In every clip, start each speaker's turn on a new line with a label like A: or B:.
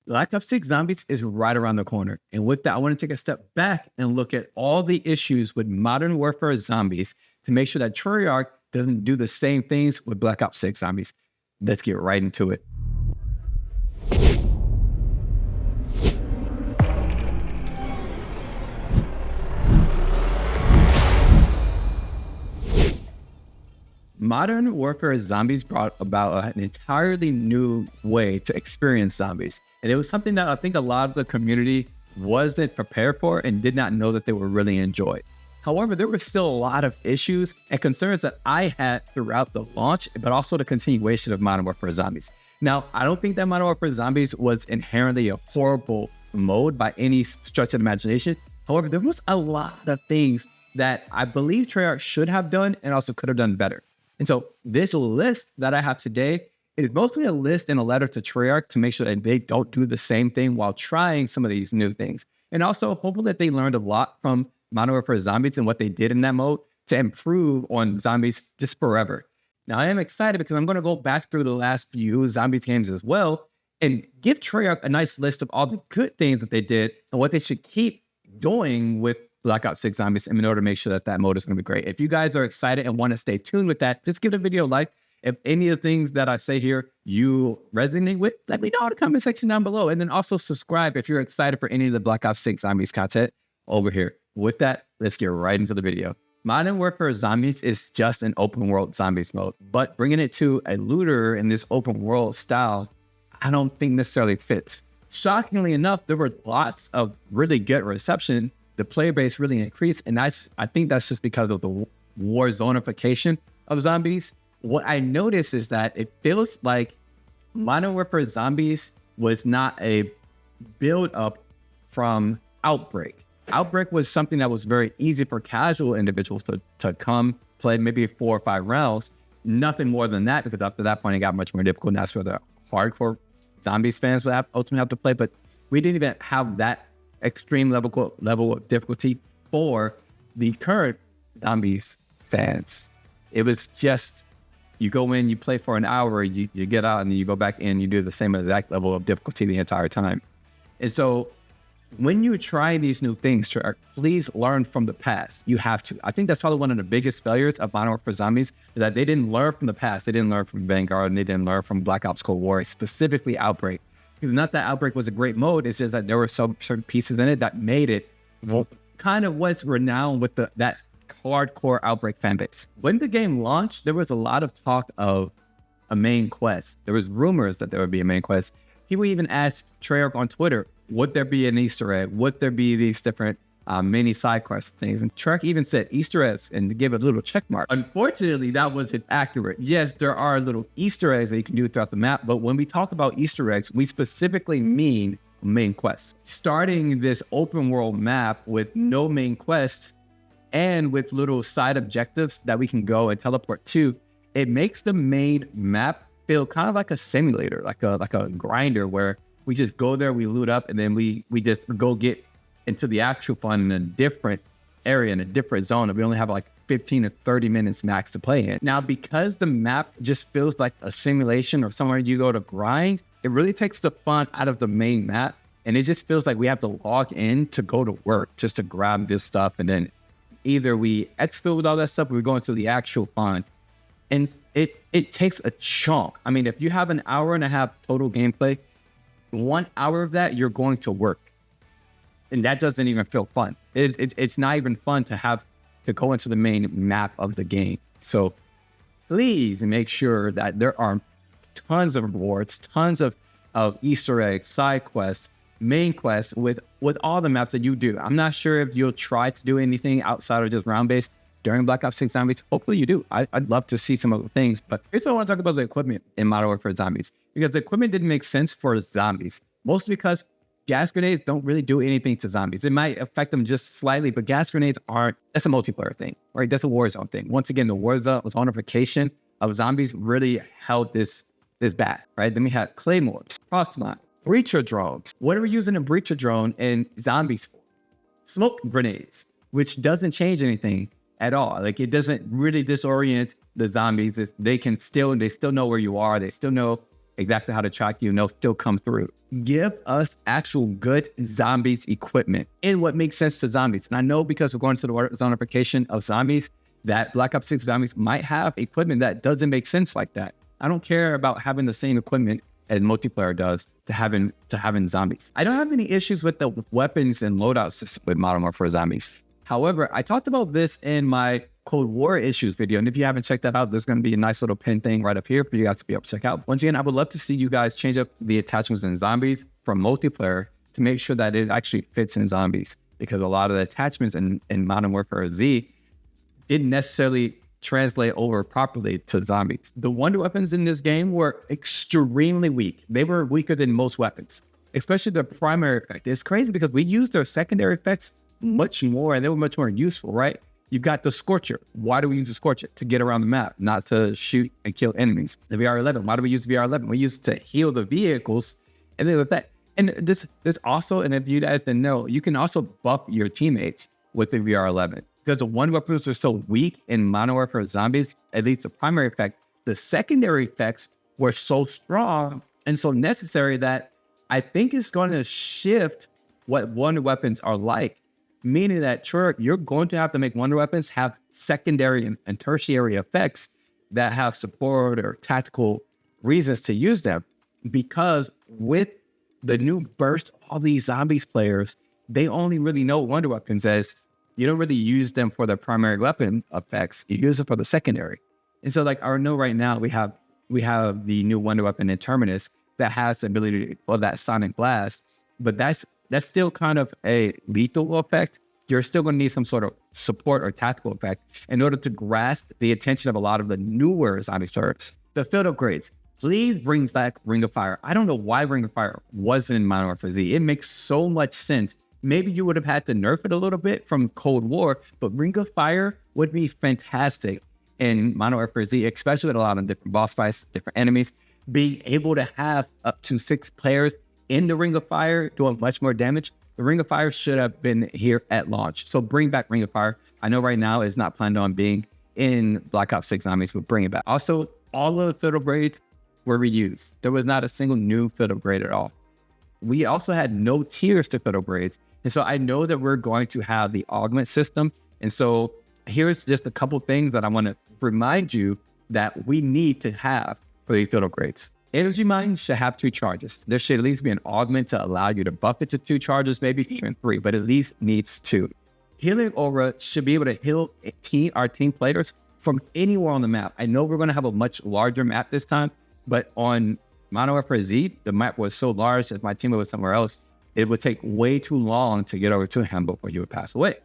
A: Black Ops 6 Zombies is right around the corner. And with that, I want to take a step back and look at all the issues with Modern Warfare Zombies to make sure that Treyarch doesn't do the same things with Black Ops 6 Zombies. Let's get right into it. Modern Warfare Zombies brought about an entirely new way to experience zombies. And it was something that I think a lot of the community wasn't prepared for and did not know that they would really enjoy. However, there were still a lot of issues and concerns that I had throughout the launch, but also the continuation of Modern Warfare Zombies. Now, I don't think that Modern Warfare Zombies was inherently a horrible mode by any stretch of the imagination. However, there was a lot of things that I believe Treyarch should have done and also could have done better. And so this list that I have today is mostly a list and a letter to Treyarch to make sure that they don't do the same thing while trying some of these new things. And also hopefully that they learned a lot from Modern Warfare Zombies and what they did in that mode to improve on Zombies just forever. Now I am excited because I'm going to go back through the last few Zombies games as well and give Treyarch a nice list of all the good things that they did and what they should keep doing with Black Ops 6 Zombies in order to make sure that that mode is going to be great. If you guys are excited and want to stay tuned with that, just give the video a like. If any of the things that I say here you resonate with, let me know in the comment section down below. And then also subscribe if you're excited for any of the Black Ops 6 Zombies content over here. With that, let's get right into the video. Modern Warfare Zombies is just an open world zombies mode, but bringing it to a looter in this open world style, I don't think necessarily fits. Shockingly enough, there were lots of really good reception. The player base really increased, and I think that's just because of the war zonification of zombies. What I noticed is that it feels like Modern Warfare Zombies was not a build up from Outbreak. Outbreak was something that was very easy for casual individuals to come play maybe 4 or 5 rounds. Nothing more than that, because after that point it got much more difficult, and that's where the hardcore Zombies fans would ultimately have to play. But we didn't even have that extreme level of difficulty for the current Zombies fans. It was just, you go in, you play for an hour, you get out, and then you go back in, you do the same exact level of difficulty the entire time. And so when you try these new things, please learn from the past. You have to. I think that's probably one of the biggest failures of Modern Warfare Zombies, is that they didn't learn from the past. They didn't learn from Vanguard, and they didn't learn from Black Ops Cold War, specifically Outbreak. Because not that Outbreak was a great mode, it's just that there were some certain pieces in it that made it kind of was renowned with that hardcore Outbreak fan base. When the game launched, there was a lot of talk of a main quest. There was rumors that there would be a main quest. People even asked Treyarch on Twitter, would there be an Easter egg? Would there be these different mini side quest things? And Treyarch even said Easter eggs and give it a little check mark. Unfortunately, that wasn't accurate. Yes, there are little Easter eggs that you can do throughout the map, but when we talk about Easter eggs, we specifically mean main quests. Starting this open world map with no main quest and with little side objectives that we can go and teleport to, it makes the main map feel kind of like a simulator, like a grinder, where we just go there, we loot up, and then we just go get into the actual fun in a different area, in a different zone. And we only have like 15 to 30 minutes max to play in. Now, because the map just feels like a simulation or somewhere you go to grind, it really takes the fun out of the main map. And it just feels like we have to log in to go to work just to grab this stuff. And then either we exfil with all that stuff, or we go into the actual fun. And it takes a chunk. I mean, if you have an hour and a half total gameplay, 1 hour of that, you're going to work. And that doesn't even feel fun. It's not even fun to have to go into the main map of the game. So please make sure that there are tons of rewards, tons of Easter eggs, side quests, main quests with all the maps that you do. I'm not sure if you'll try to do anything outside of just round-based during Black Ops 6 Zombies. Hopefully you do. I'd love to see some of the things. But here's what I want to talk about: the equipment in Modern Warfare Zombies. Because the equipment didn't make sense for zombies. Mostly because gas grenades don't really do anything to zombies. It might affect them just slightly, but gas grenades that's a multiplayer thing, right? That's a Warzone thing. Once again, the zonification of zombies really held this back, right? Then we had claymores, proxmine, breacher drones. What are we using a breacher drone in zombies for? Smoke grenades, which doesn't change anything at all. Like, it doesn't really disorient the zombies. They still know where you are. They still know exactly how to track you, and they'll still come through. Give us actual good zombies equipment and what makes sense to zombies. And I know because we're going to the zonification of zombies, that Black Ops 6 Zombies might have equipment that doesn't make sense like that. I don't care about having the same equipment as multiplayer does to having zombies. I don't have any issues with the weapons and loadout system with Modern Warfare Zombies. However, I talked about this in my Cold War issues video, and if you haven't checked that out, there's going to be a nice little pin thing right up here for you guys to be able to check out. Once again, I would love to see you guys change up the attachments in Zombies from multiplayer to make sure that it actually fits in Zombies, because a lot of the attachments in Modern Warfare Z didn't necessarily translate over properly to Zombies. The wonder weapons in this game were extremely weak. They were weaker than most weapons, especially the primary effect. It's crazy because we used their secondary effects much more, and they were much more useful, right? You've got the Scorcher. Why do we use the Scorcher? To get around the map, not to shoot and kill enemies. The VR-11. Why do we use the VR-11? We use it to heal the vehicles and things like that. And this also, and if you guys didn't know, you can also buff your teammates with the VR-11. Because the wonder weapons are so weak in Modern Warfare Zombies, at least the primary effect, the secondary effects were so strong and so necessary that I think it's going to shift what wonder weapons are like. Meaning that, sure, you're going to have to make wonder weapons have secondary and tertiary effects that have support or tactical reasons to use them. Because with the new burst of all these Zombies players, they only really know wonder weapons as you don't really use them for the primary weapon effects. You use it for the secondary. And so, like, I know right now we have the new wonder weapon in Terminus that has the ability for that sonic blast, but that's still kind of a lethal effect. You're still going to need some sort of support or tactical effect in order to grasp the attention of a lot of the newer Zombie turrets. The field upgrades. Please bring back Ring of Fire. I don't know why Ring of Fire wasn't in Modern Warfare Z. It makes so much sense. Maybe you would have had to nerf it a little bit from Cold War, but Ring of Fire would be fantastic in Modern Warfare Z, especially with a lot of different boss fights, different enemies. Being able to have up to 6 players in the Ring of Fire doing much more damage. The Ring of Fire should have been here at launch. So bring back Ring of Fire. I know right now it's not planned on being in Black Ops 6 Zombies, but bring it back. Also, all of the field upgrades were reused. There was not a single new field upgrade at all. We also had no tiers to field upgrades. And so I know that we're going to have the augment system. And so here's just a couple things that I want to remind you that we need to have for these field upgrades. Energy mine should have 2 charges. There should at least be an augment to allow you to buff it to 2 charges, maybe even 3, but at least needs 2. Healing aura should be able to heal our team players from anywhere on the map. I know we're going to have a much larger map this time, but on Modern Warfare Z, the map was so large that my teammate was somewhere else. It would take way too long to get over to him before he would pass away.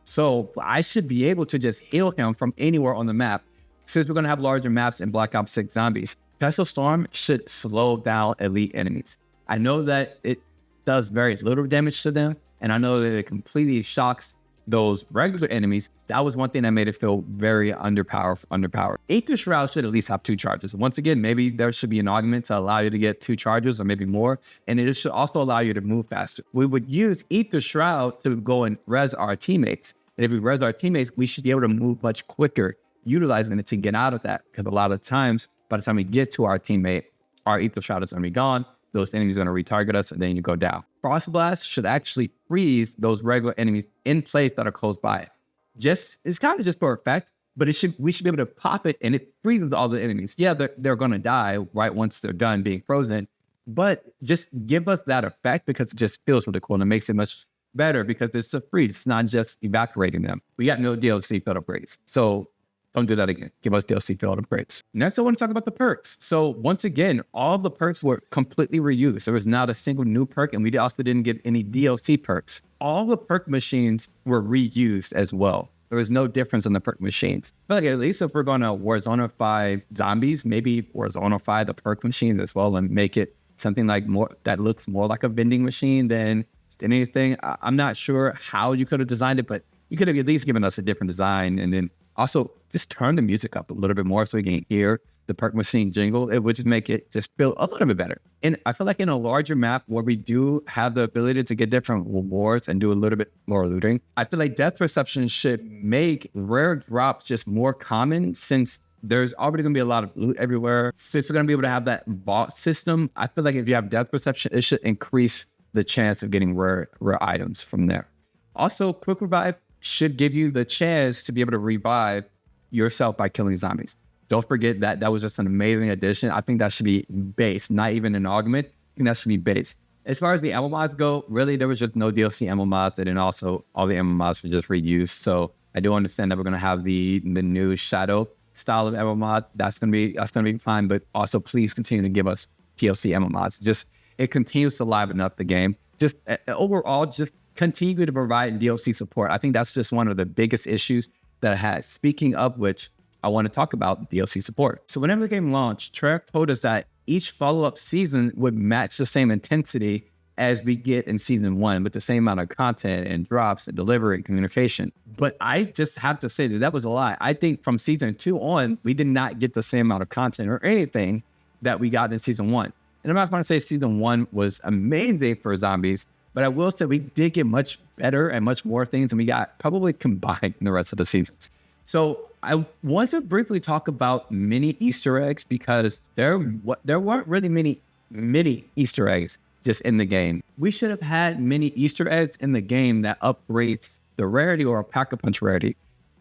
A: So I should be able to just heal him from anywhere on the map. Since we're going to have larger maps in Black Ops 6 Zombies, Vessel Storm should slow down elite enemies. I know that it does very little damage to them, and I know that it completely shocks those regular enemies. That was one thing that made it feel very underpowered. Aether Shroud should at least have 2 charges. Once again, maybe there should be an augment to allow you to get 2 charges or maybe more, and it should also allow you to move faster. We would use Aether Shroud to go and res our teammates, and if we res our teammates, we should be able to move much quicker utilizing it to get out of that, because a lot of times, by the time we get to our teammate, our Aether Shroud is going to be gone. Those enemies are going to retarget us, and then you go down. Frost Blast should actually freeze those regular enemies in place that are close by. It's kind of just for effect, but we should be able to pop it, and it freezes all the enemies. Yeah, they're going to die right once they're done being frozen, but just give us that effect because it just feels really cool, and it makes it much better because it's a freeze. It's not just evaporating them. We got no DLC field upgrades, so don't do that again. Give us DLC field upgrades. Next, I want to talk about the perks. So once again, all the perks were completely reused. There was not a single new perk, and we also didn't get any DLC perks. All the perk machines were reused as well. There was no difference in the perk machines. But like, at least if we're going to Warzone-ify Zombies, maybe Warzone-ify the perk machines as well and make it something like more that looks more like a vending machine than anything. I'm not sure how you could have designed it, but you could have at least given us a different design, and then also just turn the music up a little bit more so we can hear the perk machine jingle. It would just make it just feel a little bit better. And I feel like in a larger map where we do have the ability to get different rewards and do a little bit more looting, I feel like Death Perception should make rare drops just more common, since There's already going to be a lot of loot everywhere. Since we're going to be able to have that vault system, I feel like if you have depth perception, it should increase the chance of getting rare items from there. Also, quick revive should give you the chance to be able to revive yourself by killing zombies. Don't forget that that was just an amazing addition. I think that should be base, not even an augment. I think that should be base. As far as the ammo mods go, really, there was just no DLC ammo mods, and then also all the ammo mods were just reused. So I do understand that we're gonna have the new shadow style of ammo mod. That's gonna be fine. But also, please continue to give us DLC ammo mods. Just it continues to liven up the game. Just overall, just continue to provide DLC support. I think that's just one of the biggest issues that it has. Speaking of which, I want to talk about DLC support. So whenever the game launched, Treyarch told us that each follow-up season would match the same intensity as we get in season 1 with the same amount of content and drops and delivery and communication. But I just have to say that that was a lie. I think from season 2 on, we did not get the same amount of content or anything that we got in season 1. And I'm not going to say season 1 was amazing for zombies, but I will say we did get much better and much more things than we got probably combined in the rest of the seasons. So I want to briefly talk about mini Easter eggs because there weren't really many Easter eggs just in the game. We should have had many Easter eggs in the game that upgrades the rarity or Pack-a-Punch rarity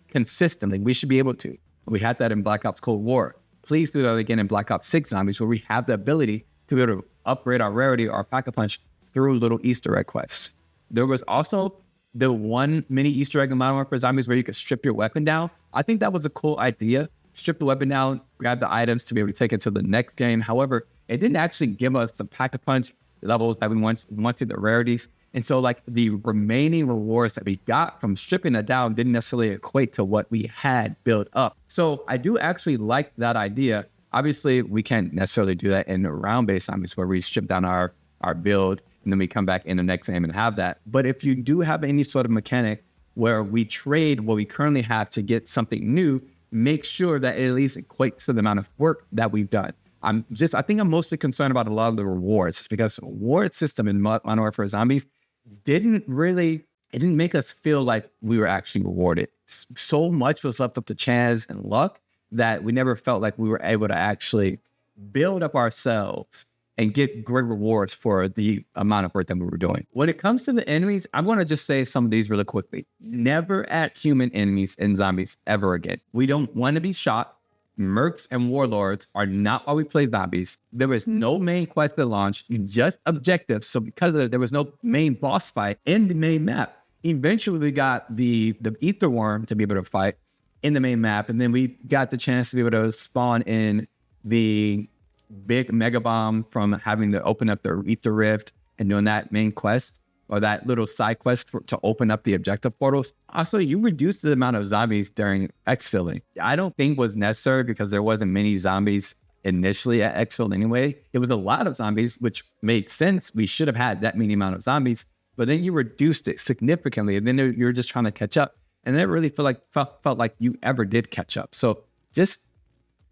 A: consistently. We should be able to. We had that in Black Ops Cold War. Please do that again in Black Ops 6 Zombies, where we have the ability to be able to upgrade our rarity or Pack-a-Punch through little Easter egg quests. There was also the one mini Easter egg in Modern Warfare Zombies where you could strip your weapon down. I think that was a cool idea. Strip the weapon down, grab the items to be able to take it to the next game. However, it didn't actually give us the Pack-a-Punch levels that we wanted, the rarities. And so like the remaining rewards that we got from stripping it down didn't necessarily equate to what we had built up. So I do actually like that idea. Obviously, we can't necessarily do that in round-based zombies where we strip down our build and then we come back in the next game and have that. But if you do have any sort of mechanic where we trade what we currently have to get something new, make sure that it at least equates to the amount of work that we've done. I think I'm mostly concerned about a lot of the rewards because the reward system in Modern Warfare Zombies didn't make us feel like we were actually rewarded. So much was left up to chance and luck that we never felt like we were able to actually build up ourselves and get great rewards for the amount of work that we were doing. When it comes to the enemies, I'm going to just say some of these really quickly. Never add human enemies in zombies ever again. We don't want to be shot. Mercs and warlords are not why we play zombies. There was no main quest at launch, just objectives. So because of that, there was no main boss fight in the main map. Eventually, we got the ether worm to be able to fight in the main map. And then we got the chance to be able to spawn in the big mega bomb from having to open up the ether rift and doing that main quest or that little side quest to open up the objective portals. Also, you reduce the amount of zombies during exfilling. I don't think was necessary because there wasn't many zombies initially at exfil anyway. It was a lot of zombies, which made sense. We should have had that many amount of zombies, but then you reduced it significantly and then you're just trying to catch up. And it really felt like you ever did catch up. So just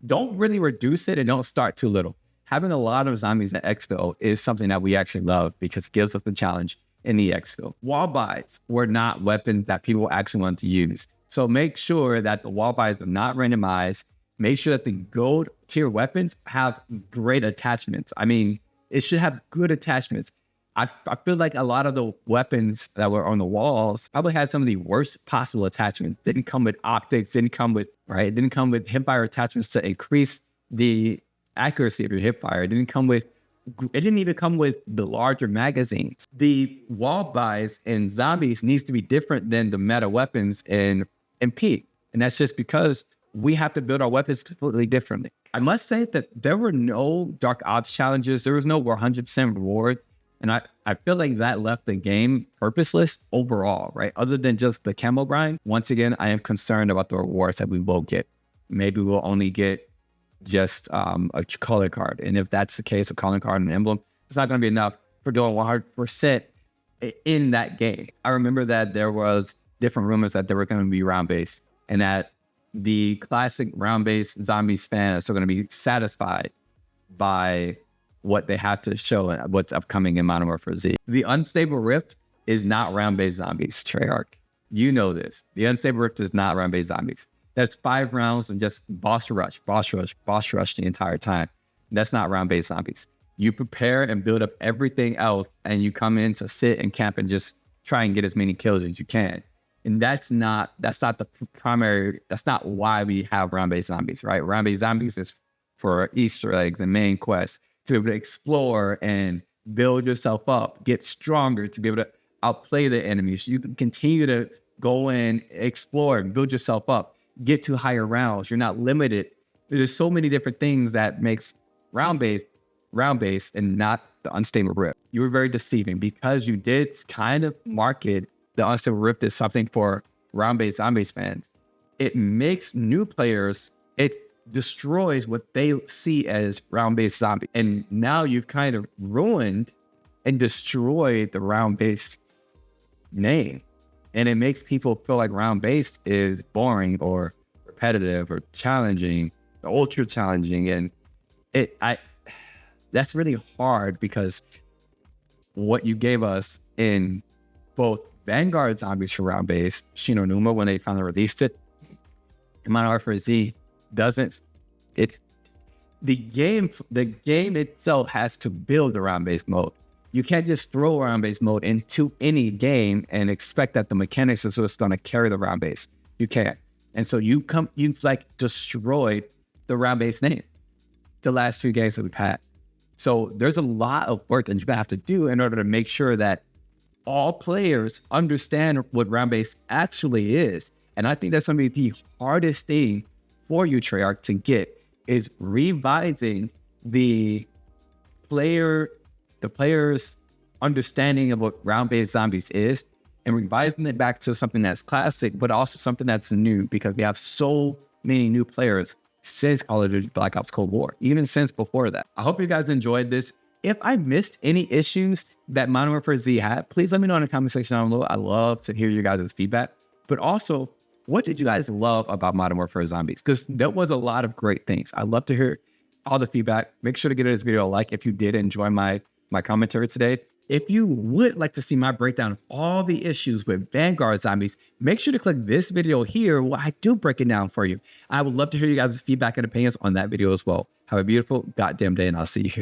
A: don't really reduce it and don't start too little. Having a lot of zombies at exfil is something that we actually love because it gives us the challenge in the exfil. Wall buys were not weapons that people actually want to use. So make sure that the wall buys are not randomized. Make sure that the gold tier weapons have great attachments. I mean, it should have good attachments. I feel like a lot of the weapons that were on the walls probably had some of the worst possible attachments. Didn't come with optics, didn't come with hipfire attachments to increase the accuracy of your hipfire. It didn't even come with the larger magazines. The wall buys in zombies needs to be different than the meta weapons in MP. And that's just because we have to build our weapons completely differently. I must say that there were no dark ops challenges. There was no 100% rewards. And I feel like that left the game purposeless overall, right? Other than just the camo grind. Once again, I am concerned about the rewards that we will get. Maybe we'll only get just a calling card. And if that's the case, a calling card and an emblem, it's not going to be enough for doing 100% in that game. I remember that there was different rumors that they were going to be round-based and that the classic round-based zombies fans are going to be satisfied by what they have to show and what's upcoming in Modern Warfare Z. The Unstable Rift is not round-based zombies, Treyarch. You know this. The Unstable Rift is not round-based zombies. That's 5 rounds and just boss rush the entire time. That's not round-based zombies. You prepare and build up everything else, and you come in to sit and camp and just try and get as many kills as you can. And that's not the primary, that's not why we have round-based zombies, right? Round-based zombies is for Easter eggs and main quests, to be able to explore and build yourself up, get stronger, to be able to outplay the enemies. You can continue to go in, explore, and build yourself up, get to higher rounds. You're not limited. There's so many different things that makes round-based and not the Unstable Rift. You were very deceiving because you did kind of market the Unstable Rift as something for round-based zombies fans. It makes new players, it destroys what they see as round-based zombie. And now you've kind of ruined and destroyed the round-based name. And it makes people feel like round-based is boring or repetitive or challenging, or ultra challenging. And that's really hard because what you gave us in both Vanguard Zombies for round-based, Shino Numa, when they finally released it, and Modern Warfare Z doesn't, the game itself has to build a round-based mode. You can't just throw a round-based mode into any game and expect that the mechanics is just going to carry the round-based. You can't. And so you've like destroyed the round-based name the last few games that we've had. So there's a lot of work that you're going to have to do in order to make sure that all players understand what round-based actually is. And I think that's going to be the hardest thing for you, Treyarch, to get, is revising the player's understanding of what round-based zombies is and revising it back to something that's classic, but also something that's new, because we have so many new players since Call of Duty Black Ops Cold War, even since before that. I hope you guys enjoyed this. If I missed any issues that Modern Warfare Z had, please let me know in the comment section down below. I love to hear you guys' feedback. But also, what did you guys love about Modern Warfare Zombies? Because there was a lot of great things. I'd love to hear all the feedback. Make sure to give this video a like if you did enjoy my commentary today. If you would like to see my breakdown of all the issues with Vanguard Zombies, make sure to click this video here where I do break it down for you. I would love to hear you guys' feedback and opinions on that video as well. Have a beautiful goddamn day, and I'll see you here.